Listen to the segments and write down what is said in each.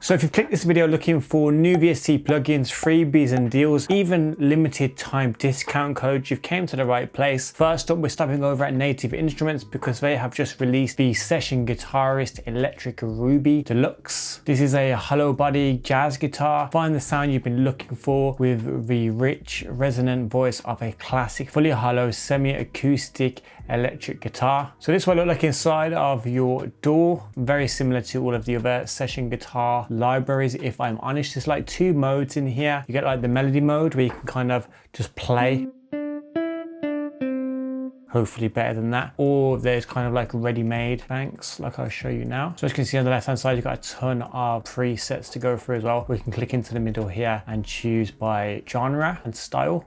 So if you've clicked this video looking for new VST plugins, freebies and deals, even limited time discount codes, you've came to the right place. First up, we're stopping over at Native Instruments because they have just released the Session Guitarist Electric Ruby Deluxe. This is a hollow body jazz guitar. Find the sound you've been looking for with the rich, resonant voice of a classic, fully hollow, semi-acoustic electric guitar. So this will look like inside of your DAW, very similar to all of the other session guitar libraries. If I'm honest, there's like two modes in here. You get like the melody mode where you can kind of just play, hopefully better than that, or there's kind of like ready-made banks like I'll show you now. So as you can see on the left hand side, you've got a ton of presets to go through as well. We can click into the middle here and choose by genre and style.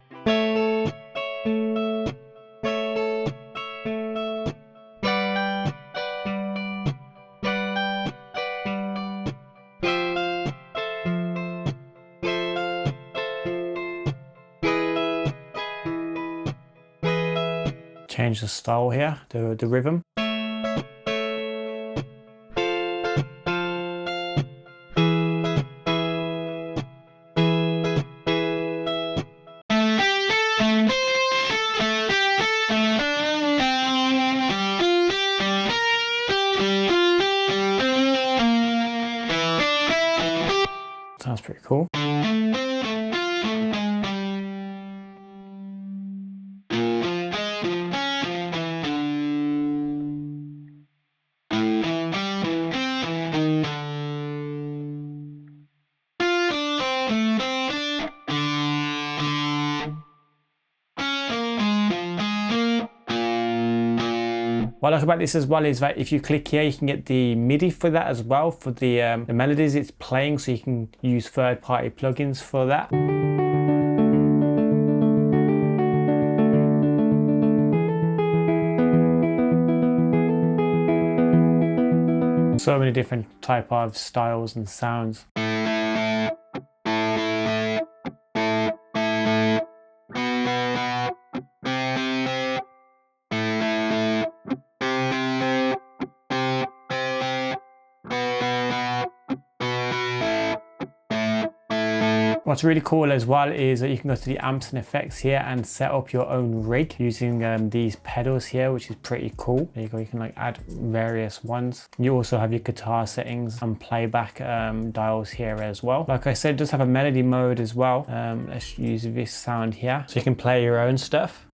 Change the style here, the rhythm. Sounds pretty cool. What I like about this as well is that if you click here, you can get the MIDI for that as well, for the melodies it's playing, so you can use third-party plugins for that. So many different type of styles and sounds. What's really cool as well is that you can go to the amps and effects here and set up your own rig using these pedals here, which is pretty cool. There you go, you can like add various ones. You also have your guitar settings and playback dials here as well. Like I said, it does have a melody mode as well. Let's use this sound here. So you can play your own stuff.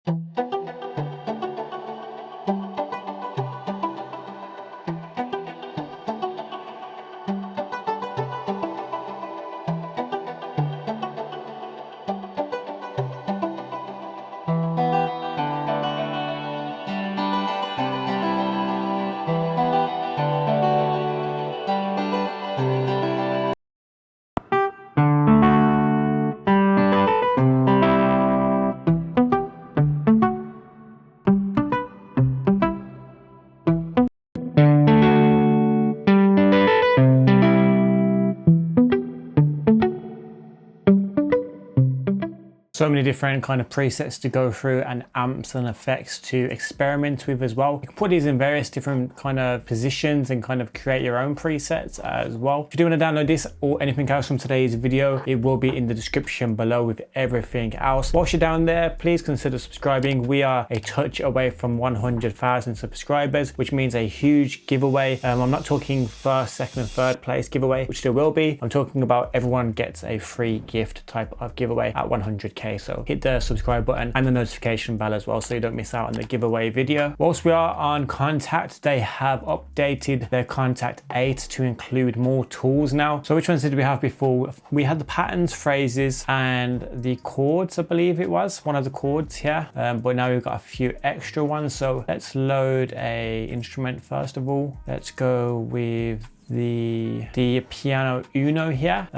So many different kind of presets to go through and amps and effects to experiment with as well. You can put these in various different kind of positions and kind of create your own presets as well. If you do want to download this or anything else from today's video, it will be in the description below with everything else. Whilst you're down there, please consider subscribing. We are a touch away from 100,000 subscribers, which means a huge giveaway. I'm not talking first, second and third place giveaway, which there will be. I'm talking about everyone gets a free gift type of giveaway at 100K. So hit the subscribe button and the notification bell as well so you don't miss out on the giveaway video. Whilst we are on Kontakt, they have updated their Kontakt 8 to include more tools now. So which ones did we have before? We had the patterns, phrases and the chords, I believe it was one of the chords here, but now we've got a few extra ones. So let's load a instrument first of all. Let's go with the piano uno here.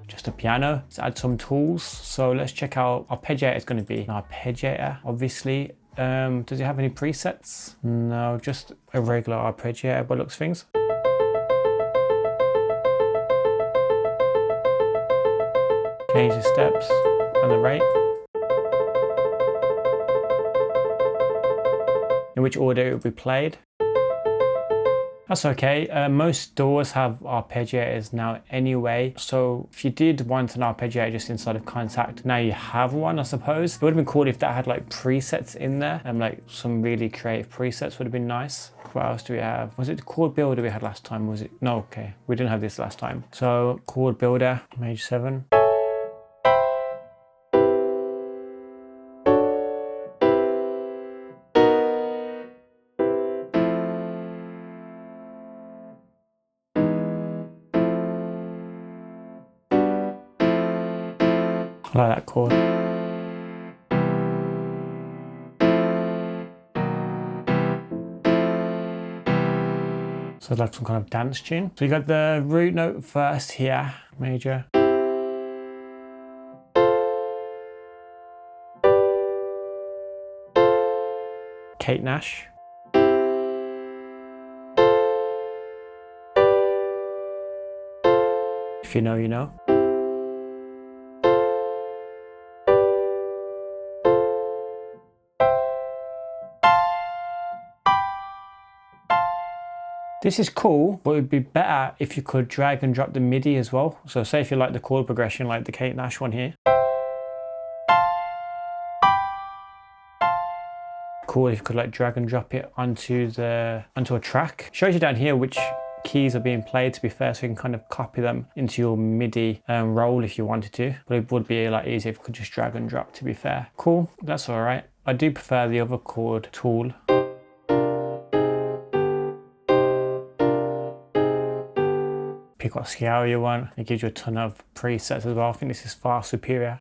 Just a piano. Let's add some tools. So let's check out arpeggiator. It's going to be an arpeggiator, obviously. Does it have any presets? No, just a regular arpeggiator by looks of things. Change the steps and the rate. In which order it will be played. That's okay. Most DAWs have arpeggiators now anyway. So if you did want an arpeggiator just inside of Kontakt, now you have one, I suppose. It would have been cool if that had like presets in there, and like some really creative presets would have been nice. What else do we have? Was it the chord builder we had last time? Was it? No, okay. We didn't have this last time. So chord builder, major 7. I like that chord. So it's like some kind of dance tune. So you got the root note first here, major. Kate Nash. If you know, you know. This is cool, but it would be better if you could drag and drop the MIDI as well. So say if you like the chord progression, like the Kate Nash one here. Cool if you could like drag and drop it onto a track. Shows you down here which keys are being played, to be fair, so you can kind of copy them into your MIDI roll if you wanted to. But it would be a lot easier if you could just drag and drop, to be fair. Cool, that's all right. I do prefer the other chord tool. Pick what scale you want. It gives you a ton of presets as well. I think this is far superior.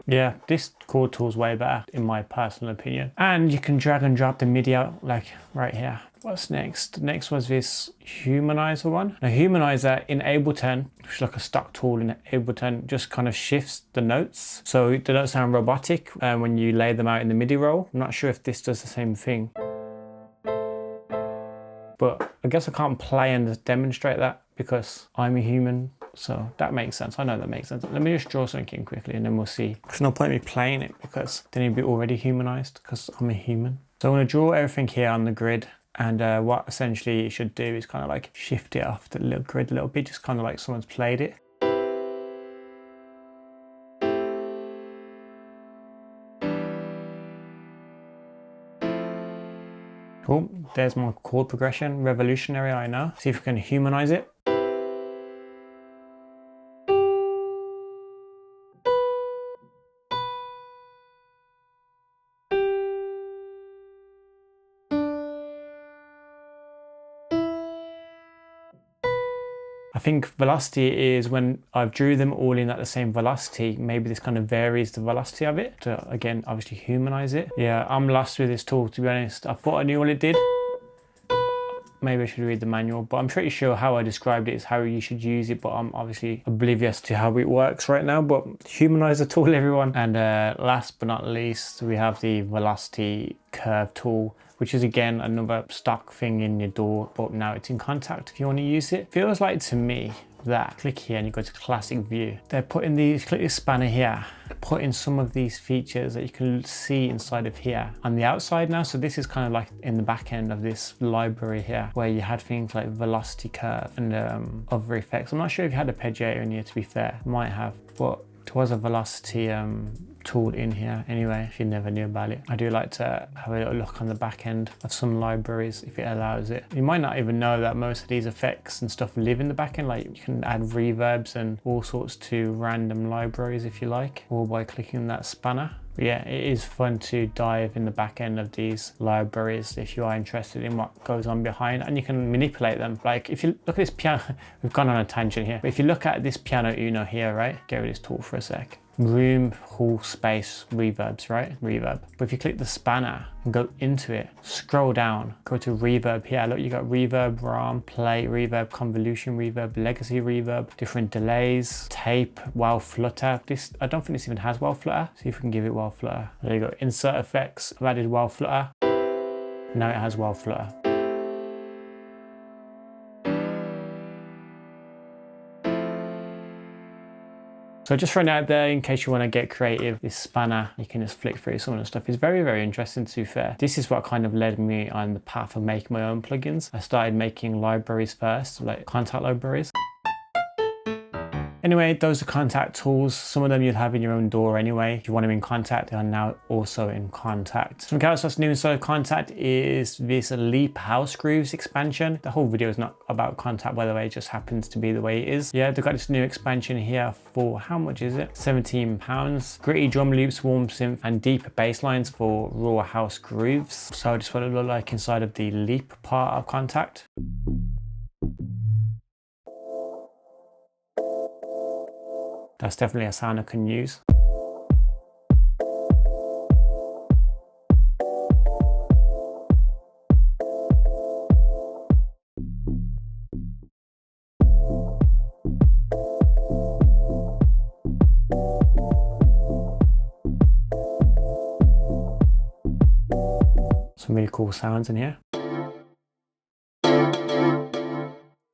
Yeah, this chord tool is way better in my personal opinion. And you can drag and drop the MIDI out like right here. What's next? Next was this humanizer one. Now humanizer in Ableton, which is like a stock tool in Ableton, just kind of shifts the notes. So they don't sound robotic when you lay them out in the MIDI roll. I'm not sure if this does the same thing. But I guess I can't play and demonstrate that because I'm a human. So that makes sense. I know that makes sense. Let me just draw something in quickly and then we'll see. There's no point in me playing it because then it'd be already humanized because I'm a human. So I'm going to draw everything here on the grid. And what essentially it should do is kind of like shift it off the little grid a little bit, just kind of like someone's played it. Cool, there's my chord progression, revolutionary, I know. See if we can humanize it. I think velocity is when I've drew them all in at the same velocity, maybe this kind of varies the velocity of it to, again, obviously humanize it. Yeah, I'm lost with this tool, to be honest. I thought I knew what it did. Maybe I should read the manual, but I'm pretty sure how I described it is how you should use it, but I'm obviously oblivious to how it works right now. But humanize the tool, everyone. And last but not least, we have the velocity curve tool, which is again another stock thing in your DAW, but now it's in Kontakt if you want to use it. Feels like to me that click here and you go to classic view. They're putting these, click this spanner here, putting some of these features that you can see inside of here on the outside now. So this is kind of like in the back end of this library here, where you had things like velocity curve and other effects. I'm not sure if you had a arpeggiator in here, to be fair, might have, but there was a velocity tool in here anyway, if you never knew about it. I do like to have a little look on the back end of some libraries if it allows it. You might not even know that most of these effects and stuff live in the back end, like you can add reverbs and all sorts to random libraries if you like, all by clicking that spanner. Yeah, it is fun to dive in the back end of these libraries if you are interested in what goes on behind, and you can manipulate them. Like if you look at this piano, we've gone on a tangent here, but if you look at this piano Uno here, right? Get rid of this tool for a sec. Room, hall, space, reverbs, right? Reverb. But if you click the spanner and go into it, scroll down, go to reverb here. Look, you got reverb, RAM, play, reverb, convolution, reverb, legacy reverb, different delays, tape, wow flutter. This, I don't think this even has wow flutter. See if we can give it wow flutter. There you go, insert effects. I've added wow flutter. Now it has wow flutter. So just throwing it out there in case you want to get creative, this spanner, you can just flick through some of the stuff. It's very, very interesting, to be fair. This is what kind of led me on the path of making my own plugins. I started making libraries first, like Kontakt libraries. Anyway, those are Kontakt tools. Some of them you'll have in your own DAW anyway. If you want them in Kontakt, they are now also in Kontakt. Something else that's new inside of Kontakt is this Leap House Grooves expansion. The whole video is not about Kontakt, by the way, it just happens to be the way it is. Yeah, they've got this new expansion here for, how much is it? £17. Gritty drum loops, warm synth, and deep bass lines for raw house grooves. So just what it look like inside of the Leap part of Kontakt. That's definitely a sound I can use. Some really cool sounds in here.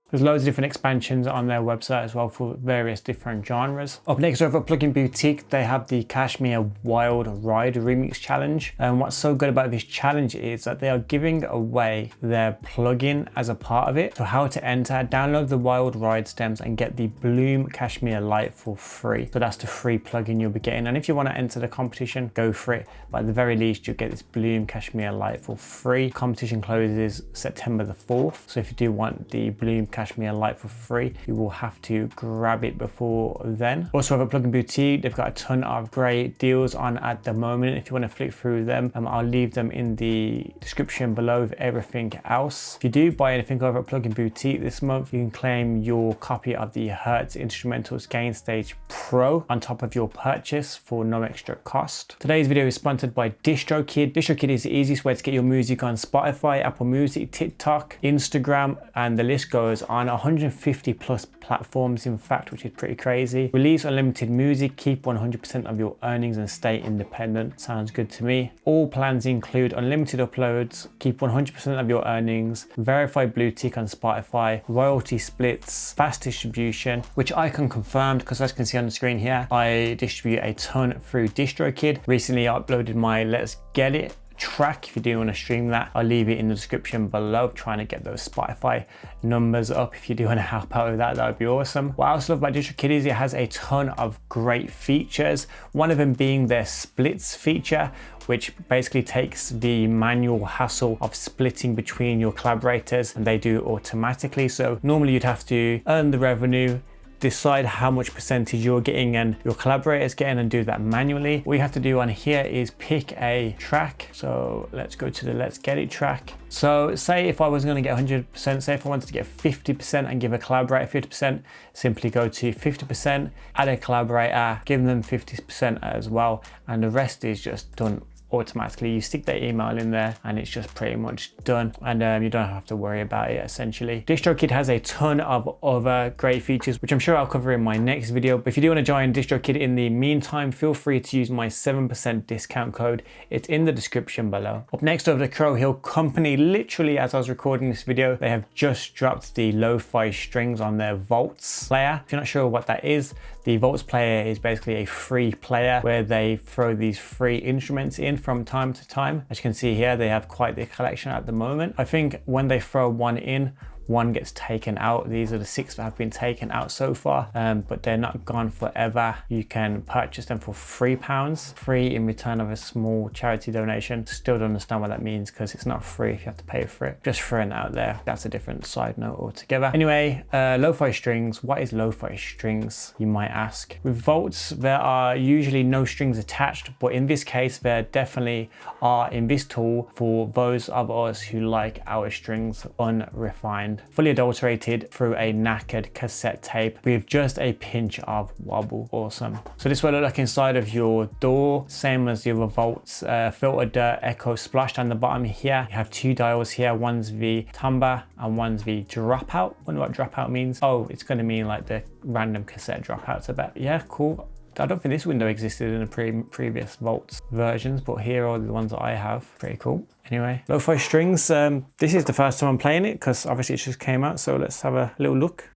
There's loads of different expansions on their website as well for various different genres. Up next over at Plugin Boutique, they have the Kashmir Wild Ride Remix Challenge. And what's so good about this challenge is that they are giving away their plugin as a part of it. So how to enter, download the Wild Ride stems and get the Bloom Kashmir Light for free. So that's the free plugin you'll be getting. And if you want to enter the competition, go for it. But at the very least, you'll get this Bloom Kashmir Light for free. Competition closes September the 4th. So if you do want the Bloom Kashmir Light for free, you will have to grab it before then. Also over at Plugin Boutique, they've got a ton of great deals on at the moment. If you want to flick through them, I'll leave them in the description below with everything else. If you do buy anything over at Plugin Boutique this month, you can claim your copy of the Hertz Instrumentals Gain Stage Pro on top of your purchase for no extra cost. Today's video is sponsored by DistroKid. DistroKid is the easiest way to get your music on Spotify, Apple Music, TikTok, Instagram, and the list goes on. 150 plus platforms, in fact, which is pretty crazy. Release unlimited music, keep 100% of your earnings and stay independent. Sounds good to me. All plans include unlimited uploads, keep 100% of your earnings, verified blue tick on Spotify, royalty splits, fast distribution, which I can confirm because as you can see on the screen here, I distribute a ton through DistroKid. Recently I uploaded my Let's Get It track. If you do want to stream that, I'll leave it in the description below. Trying to get those Spotify numbers up. If you do want to help out with that, that would be awesome. What I also love about DistroKid is it has a ton of great features. One of them being their splits feature, which basically takes the manual hassle of splitting between your collaborators, and they do it automatically. So normally you'd have to earn the revenue, decide how much percentage you're getting and your collaborators getting, and do that manually. What you have to do on here is pick a track. So let's go to the Let's Get It track. So say if I was going to get 100%, say if I wanted to get 50% and give a collaborator 50%, simply go to 50%, add a collaborator, give them 50% as well, and the rest is just done automatically. You stick their email in there and it's just pretty much done, and you don't have to worry about it essentially. DistroKid has a ton of other great features, which I'm sure I'll cover in my next video. But if you do want to join DistroKid in the meantime, feel free to use my 7% discount code. It's in the description below. Up next over the Crow Hill Company, literally as I was recording this video, they have just dropped the lo-fi strings on their Volts player. If you're not sure what that is, the Volts player is basically a free player where they throw these free instruments in from time to time. As you can see here, they have quite the collection at the moment. I think when they throw one in, one gets taken out. These are the 6 that have been taken out so far, but they're not gone forever. You can purchase them for £3, free in return of a small charity donation. Still don't understand what that means, because it's not free if you have to pay for it. Just throwing it out there. That's a different side note altogether. Anyway, lo-fi strings. What is lo-fi strings, you might ask? With Volts, there are usually no strings attached, but in this case, there definitely are in this tool for those of us who like our strings unrefined, fully adulterated through a knackered cassette tape with just a pinch of wobble. Awesome. So this will look like inside of your DAW, same as the other Volts. Filter, dirt, echo, splash down the bottom here. You have 2 dials here. One's the timbre and one's the dropout. Wonder what dropout means. Oh, it's going to mean like the random cassette dropouts, I bet. Yeah, cool. I don't think this window existed in the previous Volts versions, but here are the ones that I have. Pretty cool. Anyway, lo-fi strings. This is the first time I'm playing it, because obviously it just came out. So let's have a little look.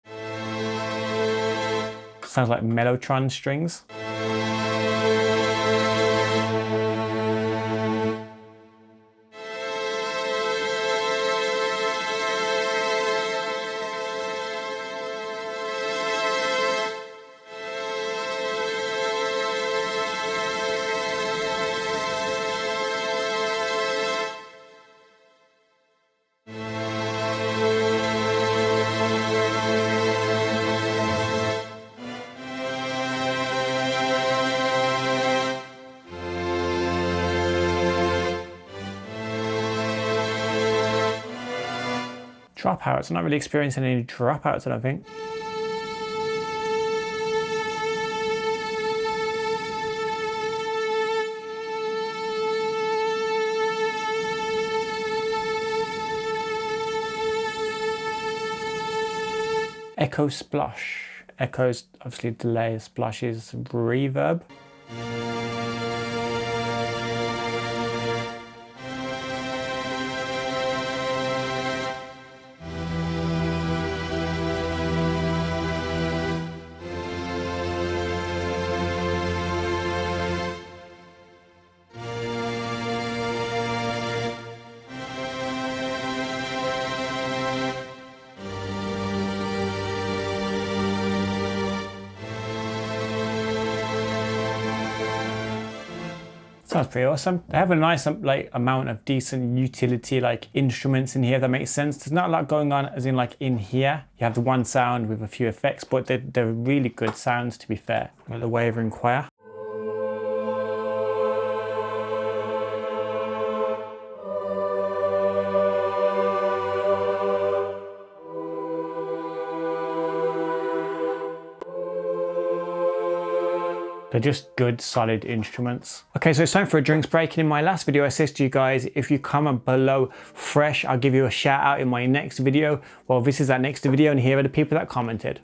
Sounds like Mellotron strings. Dropouts. I'm not really experiencing any dropouts, I don't think. Echo splash. Echoes obviously delay, splash is reverb. Sounds pretty awesome. They have a nice like amount of decent utility like instruments in here, that makes sense. There's not a lot going on as in like in here. You have the one sound with a few effects, but they're really good sounds, to be fair. Like the wavering choir. They're just good, solid instruments. Okay, so it's time for a drinks break. And in my last video, I said to you guys, if you comment below fresh, I'll give you a shout out in my next video. Well, this is that next video, and here are the people that commented.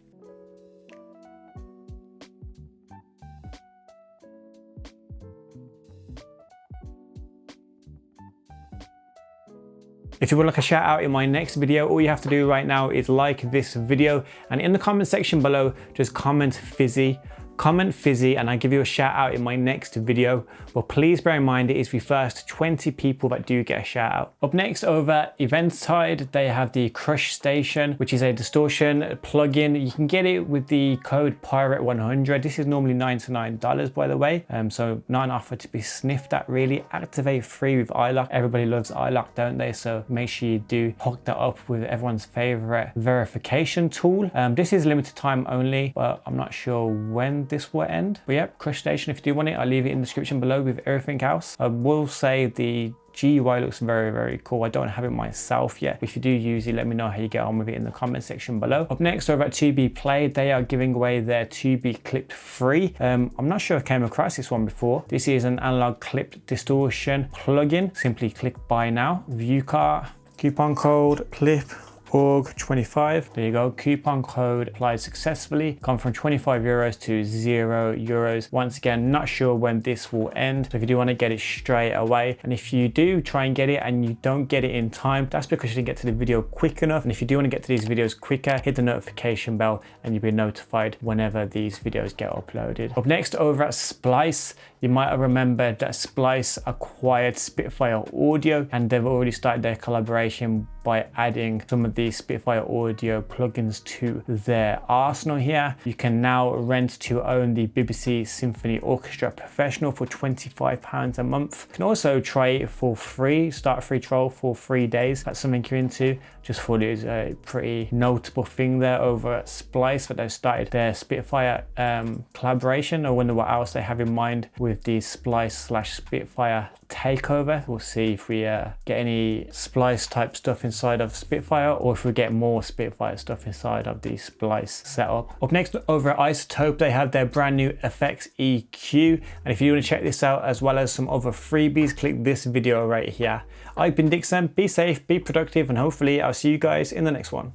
If you would like a shout out in my next video, all you have to do right now is like this video, and in the comment section below, just comment fizzy. Comment fizzy and I give you a shout out in my next video. But please bear in mind, it is the first 20 people that do get a shout out. Up next, over event side, they have the Crush Station, which is a distortion plugin. You can get it with the code Pirate100. This is normally $99, by the way. So not an offer to be sniffed at, really. Activate free with iLok. Everybody loves iLok, don't they? So make sure you do hook that up with everyone's favorite verification tool. This is limited time only, but I'm not sure when this will end. But yeah, Crush Station, if you do want it, I'll leave it in the description below with everything else. I will say the GUI looks very, very cool. I don't have it myself yet. If you do use it, let me know how you get on with it in the comment section below. Up next, over at To Be Played, they are giving away their To Be Clipped free. I'm not sure I came across this one before. This is an analog clipped distortion plugin. Simply click buy now. View cart, coupon code clip org25. There you go. Coupon code applied successfully. Gone from 25 euros to €0. Once again, not sure when this will end. So if you do want to get it straight away, and if you do try and get it and you don't get it in time, that's because you didn't get to the video quick enough. And if you do want to get to these videos quicker, hit the notification bell and you'll be notified whenever these videos get uploaded. Up next, over at Splice, You might have remembered that Splice acquired Spitfire Audio, and they've already started their collaboration by adding some of these Spitfire Audio plugins to their arsenal here. You can now rent to own the BBC Symphony Orchestra Professional for £25 a month. You can also try it for free, start a free trial for 3 days. That's something you're into. Just thought it was a pretty notable thing there over at Splice that they've started their Spitfire collaboration. I wonder what else they have in mind with the Splice/Spitfire takeover. We'll see if we get any Splice type stuff inside of Spitfire, or if we get more Spitfire stuff inside of the Splice setup. Up next, over at Isotope, they have their brand new effects EQ, and if you want to check this out as well as some other freebies, click this video right here. I've been Dixon. Be safe, be productive, and hopefully I'll see you guys in the next one.